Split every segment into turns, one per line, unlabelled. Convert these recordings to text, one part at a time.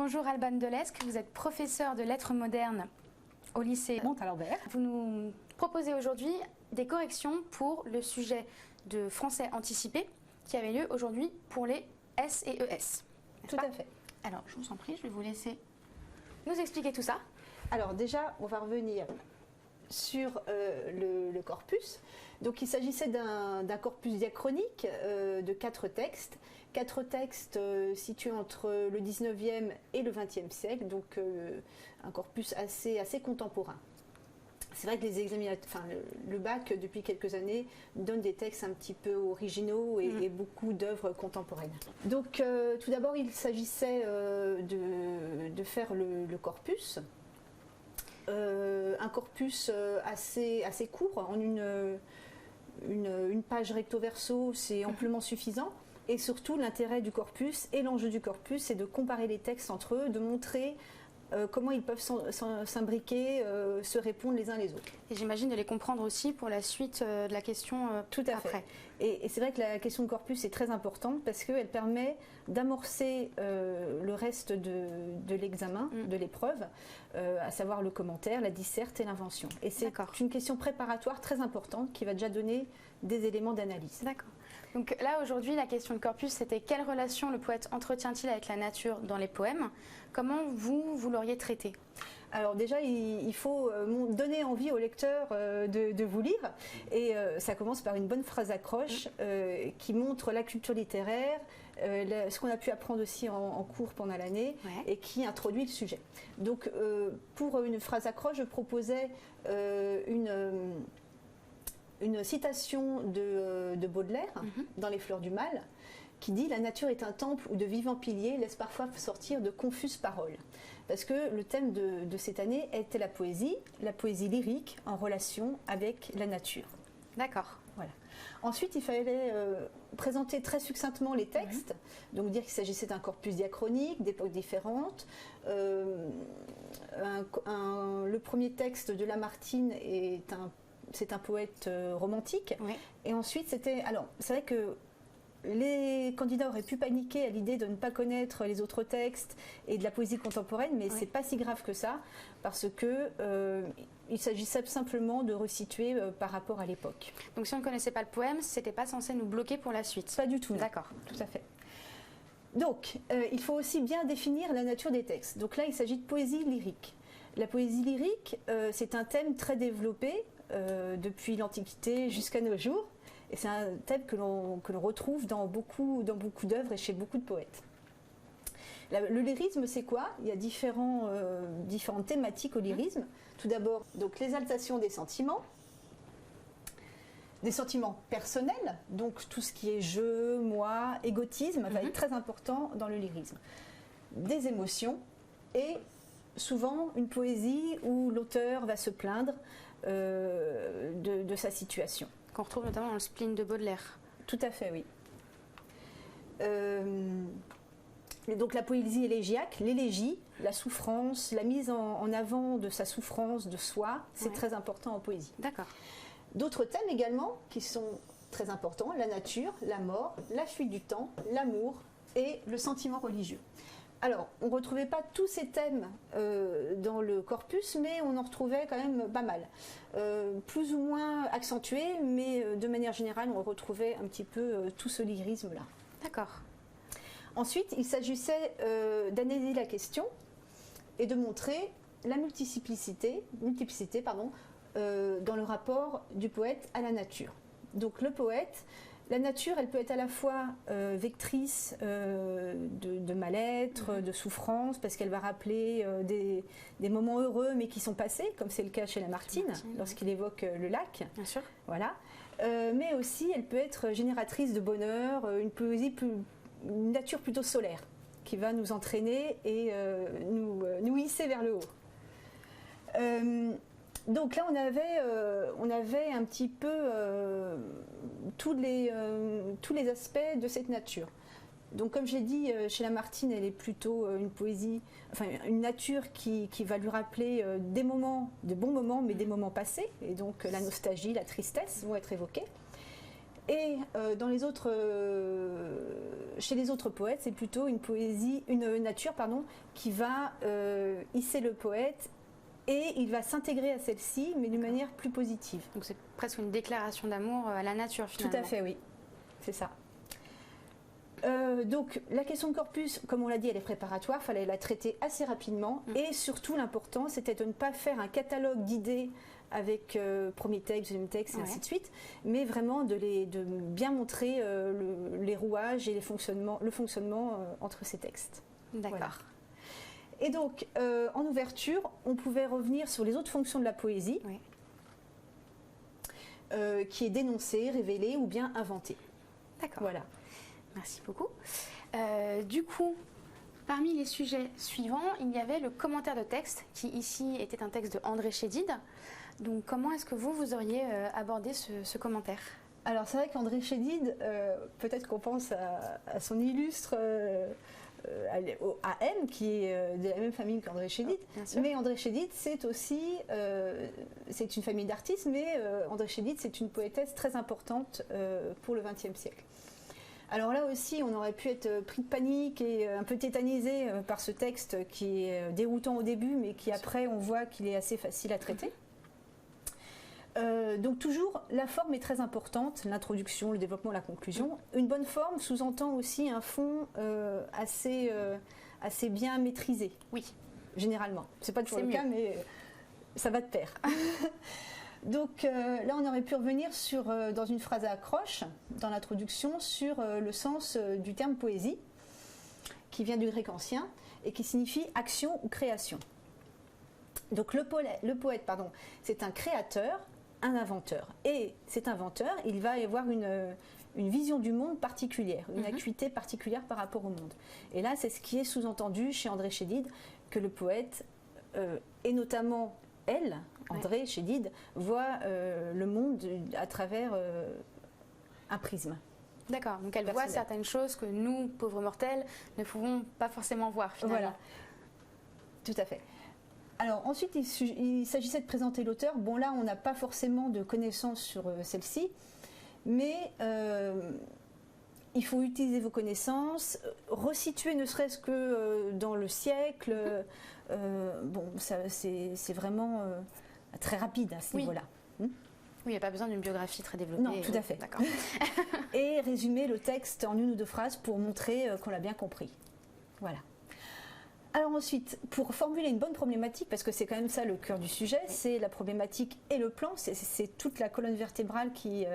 Bonjour Alban Delesque, vous êtes professeur de lettres modernes au lycée
Montalembert.
Vous nous proposez aujourd'hui des corrections pour le sujet de français anticipé qui avait lieu aujourd'hui pour les S et ES.
Tout à fait.
Alors, je vous en prie, je vais vous laisser nous expliquer tout ça.
Alors déjà, on va revenir sur le corpus. Donc il s'agissait d'un corpus diachronique de 4 textes. 4 textes situés entre le 19e et le 20e siècle, donc un corpus assez contemporain. C'est vrai que les examinateurs, le bac depuis quelques années donne des textes un petit peu originaux et beaucoup d'œuvres contemporaines. Donc tout d'abord il s'agissait de faire le corpus. Un corpus assez court, en une page recto verso, c'est amplement suffisant. Et surtout, l'intérêt du corpus et l'enjeu du corpus, c'est de comparer les textes entre eux, de montrer comment ils peuvent s'imbriquer, se répondre les uns les autres.
Et j'imagine de les comprendre aussi pour la suite de la question
Tout à
après.
fait. Et c'est vrai que la question de corpus est très importante parce qu'elle permet d'amorcer le reste de l'examen, de l'épreuve, à savoir le commentaire, la disserte et l'invention. Et c'est une question préparatoire très importante qui va déjà donner des éléments d'analyse.
D'accord. Donc là, aujourd'hui, la question de corpus, c'était quelle relation le poète entretient-il avec la nature dans les poèmes? Comment vous l'auriez traité?
Alors déjà, il faut donner envie au lecteur de vous lire. Et ça commence par une bonne phrase accroche qui montre la culture littéraire, ce qu'on a pu apprendre aussi en cours pendant l'année, et qui introduit le sujet. Donc pour une phrase accroche, je proposais une citation de Baudelaire dans Les Fleurs du Mal, qui dit « La nature est un temple où de vivants piliers laissent parfois sortir de confuses paroles ». Parce que le thème de cette année était la poésie lyrique en relation avec la nature.
D'accord.
Voilà. Ensuite, il fallait présenter très succinctement les textes, donc dire qu'il s'agissait d'un corpus diachronique, d'époques différentes. Le premier texte de Lamartine c'est un poète romantique. Et ensuite, c'est vrai que les candidats auraient pu paniquer à l'idée de ne pas connaître les autres textes et de la poésie contemporaine, mais c'est pas si grave que ça, parce que il s'agissait simplement de resituer par rapport à l'époque.
Donc si on ne connaissait pas le poème, c'était pas censé nous bloquer pour la suite?
Pas du tout.
D'accord.
Tout à fait. Donc, il faut aussi bien définir la nature des textes. Donc là, il s'agit de poésie lyrique. La poésie lyrique, c'est un thème très développé depuis l'Antiquité jusqu'à nos jours. Et c'est un thème que l'on retrouve dans beaucoup d'œuvres et chez beaucoup de poètes. Le lyrisme, c'est quoi? Il y a différentes thématiques au lyrisme. Tout d'abord, donc l'exaltation des sentiments personnels, donc tout ce qui est je, moi, égotisme va être très important dans le lyrisme. Des émotions et souvent une poésie où l'auteur va se plaindre de sa situation.
Qu'on retrouve notamment dans le spleen de Baudelaire.
Tout à fait, oui. Donc la poésie élégiaque, l'élégie, la souffrance, la mise en avant de sa souffrance, de soi, c'est très important en poésie.
D'accord.
D'autres thèmes également qui sont très importants, la nature, la mort, la fuite du temps, l'amour et le sentiment religieux. Alors, on ne retrouvait pas tous ces thèmes dans le corpus, mais on en retrouvait quand même pas mal. Plus ou moins accentués, mais de manière générale, on retrouvait un petit peu tout ce lyrisme-là.
D'accord.
Ensuite, il s'agissait d'analyser la question et de montrer la multiplicité dans le rapport du poète à la nature. Donc le poète, la nature, elle peut être à la fois vectrice de mal-être, de souffrance, parce qu'elle va rappeler des moments heureux mais qui sont passés, comme c'est le cas chez Lamartine, lorsqu'il évoque le lac.
Bien sûr.
Voilà. Mais aussi, elle peut être génératrice de bonheur, une nature plutôt solaire, qui va nous entraîner et nous hisser vers le haut. Donc là, on avait un petit peu tous les aspects de cette nature. Donc comme j'ai dit, chez Lamartine, elle est plutôt une poésie, enfin une nature qui va lui rappeler des moments, de bons moments, mais des moments passés. Et donc la nostalgie, la tristesse vont être évoqués. Et chez les autres poètes, c'est plutôt une nature qui va hisser le poète et il va s'intégrer à celle-ci, mais d'une manière plus positive.
Donc c'est presque une déclaration d'amour à la nature finalement.
Tout à fait, oui. C'est ça. Donc la question de corpus, comme on l'a dit, elle est préparatoire, il fallait la traiter assez rapidement. Et surtout, l'important, c'était de ne pas faire un catalogue d'idées avec premier texte, deuxième texte, et ainsi de suite, mais vraiment de bien montrer les rouages et le fonctionnement entre ces textes.
D'accord.
Voilà. Et donc, en ouverture, on pouvait revenir sur les autres fonctions de la poésie, qui est dénoncée, révélée ou bien inventée.
D'accord.
Voilà.
Merci beaucoup. Du coup, parmi les sujets suivants, il y avait le commentaire de texte, qui ici était un texte de André Chédid. Donc, comment est-ce que vous auriez abordé ce commentaire?
Alors, c'est vrai qu'André Chédid, peut-être qu'on pense à son illustre AM, qui est de la même famille qu'André Chédid. Mais André Chédid, c'est aussi c'est une famille d'artistes, mais André Chédid, c'est une poétesse très importante pour le XXe siècle. Alors là aussi, on aurait pu être pris de panique et un peu tétanisé par ce texte qui est déroutant au début, mais qui après, on voit qu'il est assez facile à traiter. Donc toujours, la forme est très importante, l'introduction, le développement, la conclusion. Une bonne forme sous-entend aussi un fond assez bien maîtrisé.
Oui.
Généralement. C'est pas toujours le cas, mais ça va de pair. Donc là, on aurait pu revenir dans une phrase à accroche, dans l'introduction, sur le sens du terme poésie, qui vient du grec ancien et qui signifie action ou création. Donc le poète, c'est un créateur, un inventeur. Et cet inventeur, il va y avoir une vision du monde particulière, une acuité particulière par rapport au monde. Et là, c'est ce qui est sous-entendu chez André Chédid, que le poète, et notamment elle, André Chédid, voit le monde à travers un prisme.
D'accord, donc elle voit certaines choses que nous, pauvres mortels, ne pouvons pas forcément voir finalement.
Voilà, tout à fait. Alors ensuite, il s'agissait de présenter l'auteur. Bon là, on n'a pas forcément de connaissances sur celle-ci, mais il faut utiliser vos connaissances, resituer ne serait-ce que dans le siècle. Bon, c'est vraiment très rapide à ce niveau-là.
Oui, il n'y a pas besoin d'une biographie très développée.
Non, tout à fait.
D'accord.
Et résumer le texte en une ou deux phrases pour montrer qu'on l'a bien compris. Voilà. Alors ensuite, pour formuler une bonne problématique, parce que c'est quand même ça le cœur du sujet, c'est la problématique et le plan, c'est toute la colonne vertébrale qui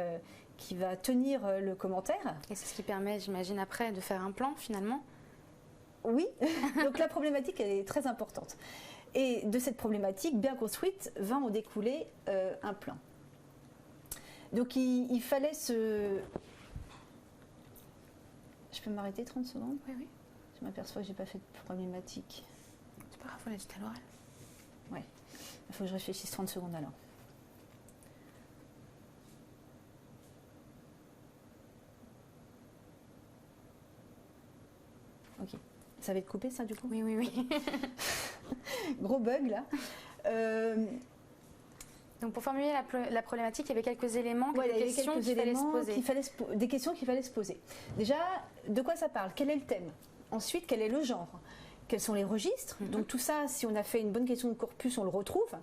va tenir le commentaire.
Et c'est ce qui permet, j'imagine, après de faire un plan finalement.
Oui, donc la problématique elle est très importante. Et de cette problématique bien construite va en découler un plan. Donc il fallait se... Je peux m'arrêter 30 secondes?
Oui, oui.
Je m'aperçois que je n'ai pas fait de problématique.
C'est pas grave, on l'a dit à l'oral.
Oui, il faut que je réfléchisse 30 secondes alors. Ok. Ça va être coupé ça du coup?
Oui, oui, oui.
Gros bug là.
Donc pour formuler la problématique, il y avait quelques éléments, des questions qu'il fallait se poser.
Des questions qu'il fallait se poser. Déjà, de quoi ça parle? Quel est le thème? Ensuite, quel est le genre? Quels sont les registres? Donc tout ça, si on a fait une bonne question de corpus, on le retrouve.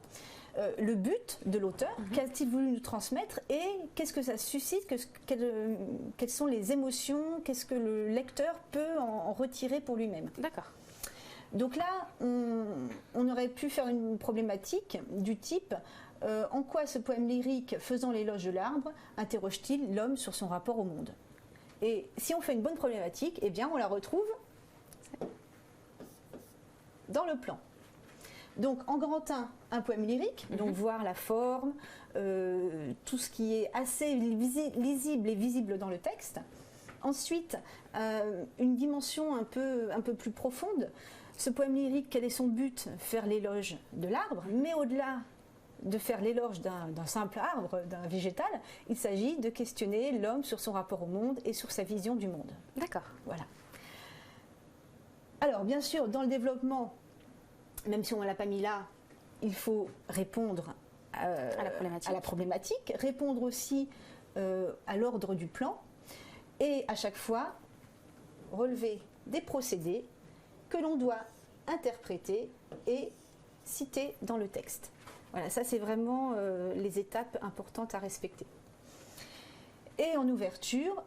Le but de l'auteur, qu'a-t-il voulu nous transmettre et qu'est-ce que ça suscite, quelles sont les émotions, qu'est-ce que le lecteur peut en retirer pour lui-même.
D'accord.
Donc là, on aurait pu faire une problématique du type en quoi ce poème lyrique faisant l'éloge de l'arbre interroge-t-il l'homme sur son rapport au monde? Et si on fait une bonne problématique, eh bien on la retrouve dans le plan. Donc en grand 1, un poème lyrique, donc voir la forme, tout ce qui est assez lisible et visible dans le texte. Ensuite, une dimension un peu plus profonde. Ce poème lyrique, quel est son but? Faire l'éloge de l'arbre, mais au-delà de faire l'éloge d'un simple arbre, d'un végétal, il s'agit de questionner l'homme sur son rapport au monde et sur sa vision du monde.
D'accord.
Voilà. Alors, bien sûr, dans le développement, même si on ne l'a pas mis là, il faut répondre à la problématique, répondre aussi à l'ordre du plan et à chaque fois relever des procédés que l'on doit interpréter et citer dans le texte. Voilà, ça c'est vraiment les étapes importantes à respecter. Et en ouverture,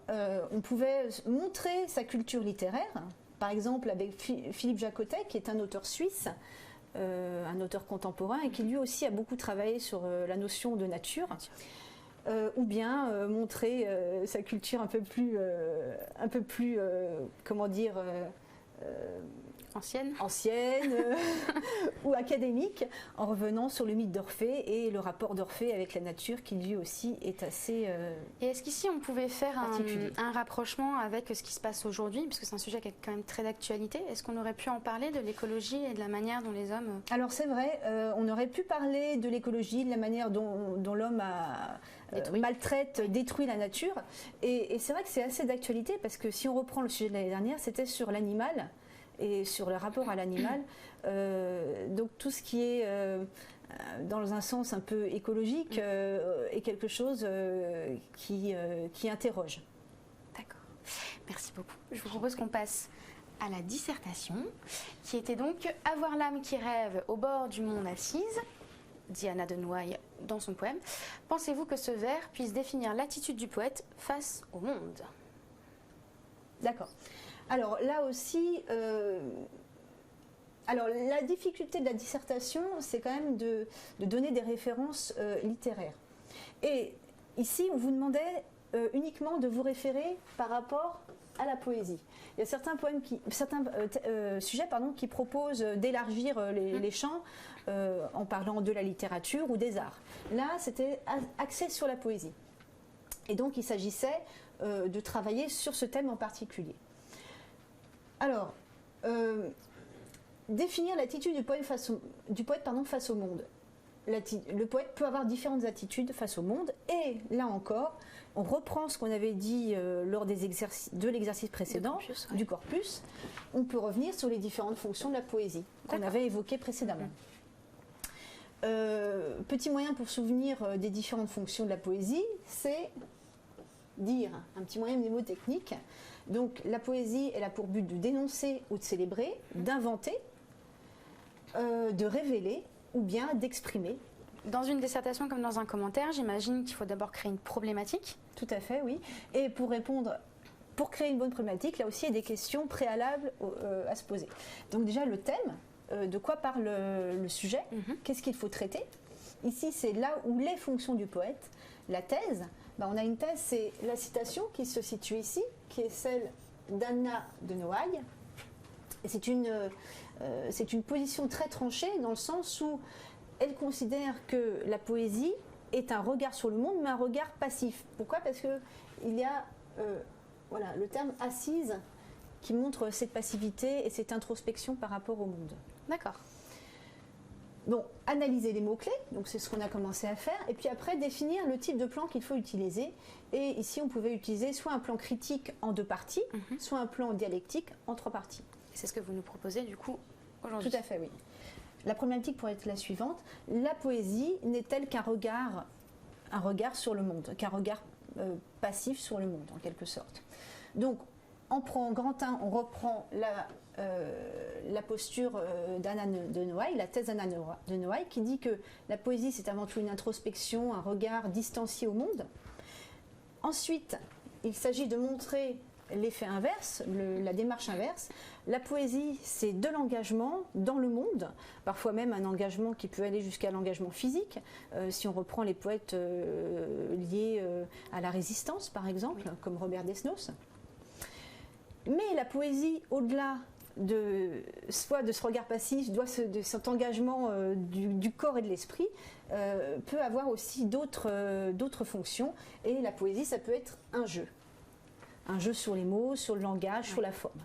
on pouvait montrer sa culture littéraire, par exemple avec Philippe Jacotet, qui est un auteur suisse, un auteur contemporain, et qui lui aussi a beaucoup travaillé sur la notion de nature. Ou bien montrer sa culture un peu plus comment dire,
ancienne
ou académique, en revenant sur le mythe d'Orphée et le rapport d'Orphée avec la nature, qui lui aussi est assez
Et est-ce qu'ici on pouvait faire
particulier.
un rapprochement avec ce qui se passe aujourd'hui, parce que c'est un sujet qui est quand même très d'actualité? Est-ce qu'on aurait pu en parler de l'écologie et de la manière dont les hommes...
Alors c'est vrai, on aurait pu parler de l'écologie, de la manière dont l'homme maltraite, détruit la nature. Et c'est vrai que c'est assez d'actualité, parce que si on reprend le sujet de l'année dernière, c'était sur l'animal et sur le rapport à l'animal. Donc tout ce qui est dans un sens un peu écologique est quelque chose qui interroge.
D'accord. Merci beaucoup. Je vous propose qu'on passe à la dissertation, qui était donc « Avoir l'âme qui rêve au bord du monde assise », dit Anna de Noailles dans son poème. Pensez-vous que ce vers puisse définir l'attitude du poète face au monde?
D'accord. Alors là aussi, la difficulté de la dissertation, c'est quand même de donner des références littéraires. Et ici, on vous demandait uniquement de vous référer par rapport à la poésie. Il y a certains sujets qui proposent d'élargir les champs en parlant de la littérature ou des arts. Là, c'était axé sur la poésie. Et donc, il s'agissait de travailler sur ce thème en particulier. Alors, définir l'attitude du poète face au monde. Le poète peut avoir différentes attitudes face au monde, et là encore, on reprend ce qu'on avait dit lors de l'exercice précédent, du corpus. On peut revenir sur les différentes fonctions de la poésie qu'on avait évoquées précédemment. Petit moyen pour souvenir des différentes fonctions de la poésie, c'est dire, un petit moyen mnémotechnique. Donc la poésie, elle a pour but de dénoncer ou de célébrer, d'inventer, de révéler ou bien d'exprimer.
Dans une dissertation comme dans un commentaire, j'imagine qu'il faut d'abord créer une problématique.
Tout à fait, oui. Et pour créer une bonne problématique, là aussi, il y a des questions préalables à se poser. Donc déjà, le thème, de quoi parle le sujet, qu'est-ce qu'il faut traiter. Ici, c'est là où les fonctions du poète. La thèse, on a une thèse, c'est la citation qui se situe ici, qui est celle d'Anna de Noailles. Et c'est une position très tranchée, dans le sens où elle considère que la poésie est un regard sur le monde, mais un regard passif. Pourquoi? Parce qu'il y a le terme « assise » qui montre cette passivité et cette introspection par rapport au monde.
D'accord.
Bon, analyser les mots-clés, donc c'est ce qu'on a commencé à faire, et puis après définir le type de plan qu'il faut utiliser. Et ici, on pouvait utiliser soit un plan critique en 2 parties, soit un plan dialectique en 3 parties.
Et c'est ce que vous nous proposez du coup aujourd'hui?
Tout à fait, oui. La problématique pourrait être la suivante: la poésie n'est-elle qu'un regard sur le monde, qu'un regard passif sur le monde, en quelque sorte. Donc, en grand 1, on reprend la posture d'Anna de Noailles, la thèse d'Anna de Noailles, qui dit que la poésie, c'est avant tout une introspection, un regard distancié au monde. Ensuite, il s'agit de montrer l'effet inverse, la démarche inverse. La poésie, c'est de l'engagement dans le monde, parfois même un engagement qui peut aller jusqu'à l'engagement physique, si on reprend les poètes liés à la résistance, par exemple, comme Robert Desnos. Mais la poésie, au-delà soit de ce regard passif, de cet engagement du corps et de l'esprit, peut avoir aussi d'autres fonctions. Et la poésie, ça peut être un jeu sur les mots, sur le langage, sur la forme.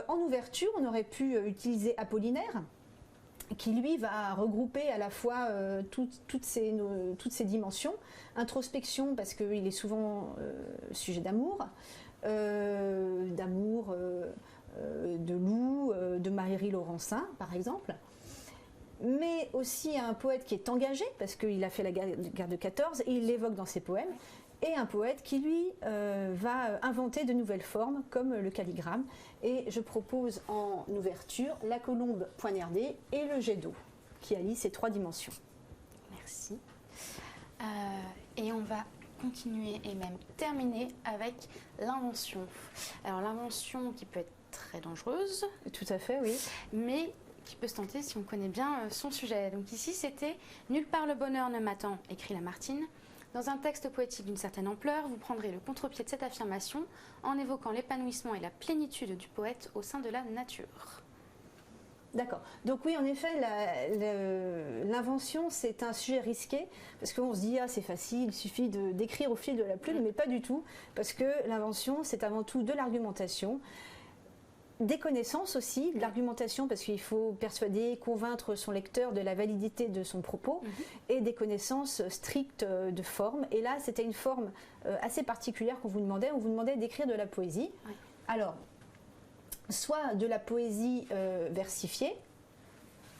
En ouverture, on aurait pu utiliser Apollinaire, qui lui va regrouper à la fois toutes ces dimensions. Introspection, parce qu'il est souvent sujet d'amour, de Lou, de Marie Laurencin, par exemple. mais aussi un poète qui est engagé, parce qu'il a fait la guerre de 14 et il l'évoque dans ses poèmes, et un poète qui, lui, va inventer de nouvelles formes, comme le calligramme. Et je propose en ouverture la colombe poignardée et le jet d'eau, qui allie ces 3 dimensions.
Merci. Et on va continuer et même terminer avec l'invention. Alors l'invention qui peut être très dangereuse.
Tout à fait, oui.
Mais qui peut se tenter si on connaît bien son sujet. Donc ici, c'était « Nulle part le bonheur ne m'attend », écrit Lamartine. Dans un texte poétique d'une certaine ampleur, vous prendrez le contre-pied de cette affirmation en évoquant l'épanouissement et la plénitude du poète au sein de la nature.
D'accord. Donc oui, en effet, l'invention, c'est un sujet risqué, parce qu'on se dit, ah, c'est facile, il suffit d'écrire au fil de la plume, mais pas du tout, parce que l'invention, c'est avant tout de l'argumentation, des connaissances aussi, de l'argumentation, parce qu'il faut persuader, convaincre son lecteur de la validité de son propos, et des connaissances strictes de forme. Et là, c'était une forme assez particulière qu'on vous demandait. On vous demandait d'écrire de la poésie. Oui. Alors, soit de la poésie versifiée,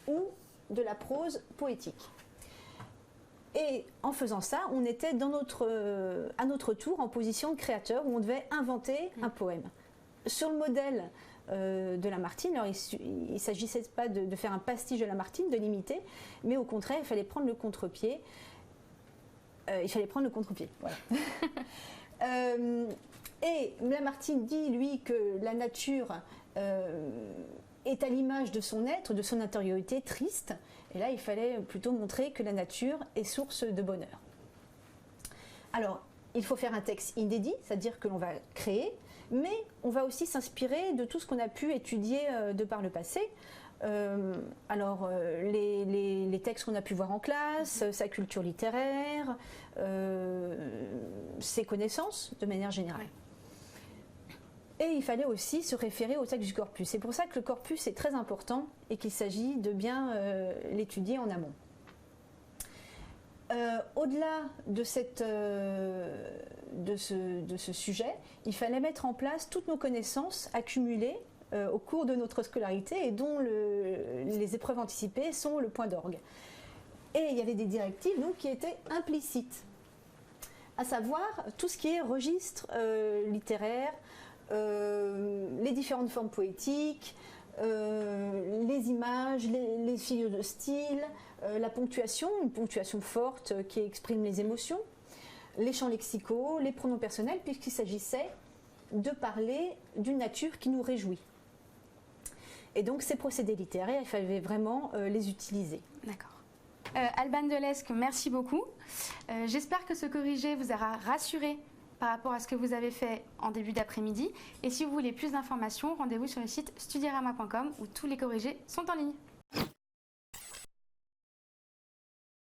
ou de la prose poétique. Et en faisant ça, on était à notre tour en position de créateur, où on devait inventer un poème. Sur le modèle de Lamartine, alors il ne s'agissait pas de faire un pastiche de Lamartine, de l'imiter, mais au contraire, il fallait prendre le contre-pied. Voilà. Et Lamartine dit, lui, que la nature est à l'image de son être, de son intériorité triste. Et là, il fallait plutôt montrer que la nature est source de bonheur. Alors, il faut faire un texte inédit, c'est-à-dire que l'on va créer, mais on va aussi s'inspirer de tout ce qu'on a pu étudier de par le passé. Les textes qu'on a pu voir en classe, sa culture littéraire, ses connaissances de manière générale. Et il fallait aussi se référer au texte du corpus. C'est pour ça que le corpus est très important et qu'il s'agit de bien l'étudier en amont. Au-delà de ce sujet, il fallait mettre en place toutes nos connaissances accumulées au cours de notre scolarité et dont les épreuves anticipées sont le point d'orgue. Et il y avait des directives donc, qui étaient implicites, à savoir tout ce qui est registre littéraire, les différentes formes poétiques, les images, les figures de style, la ponctuation, une ponctuation forte qui exprime les émotions, les champs lexicaux, les pronoms personnels, puisqu'il s'agissait de parler d'une nature qui nous réjouit. Et donc ces procédés littéraires, il fallait vraiment les utiliser.
D'accord. Alban Delesque, merci beaucoup. J'espère que ce corrigé vous aura rassuré par rapport à ce que vous avez fait en début d'après-midi. Et si vous voulez plus d'informations, rendez-vous sur le site studierama.com où tous les corrigés sont en ligne.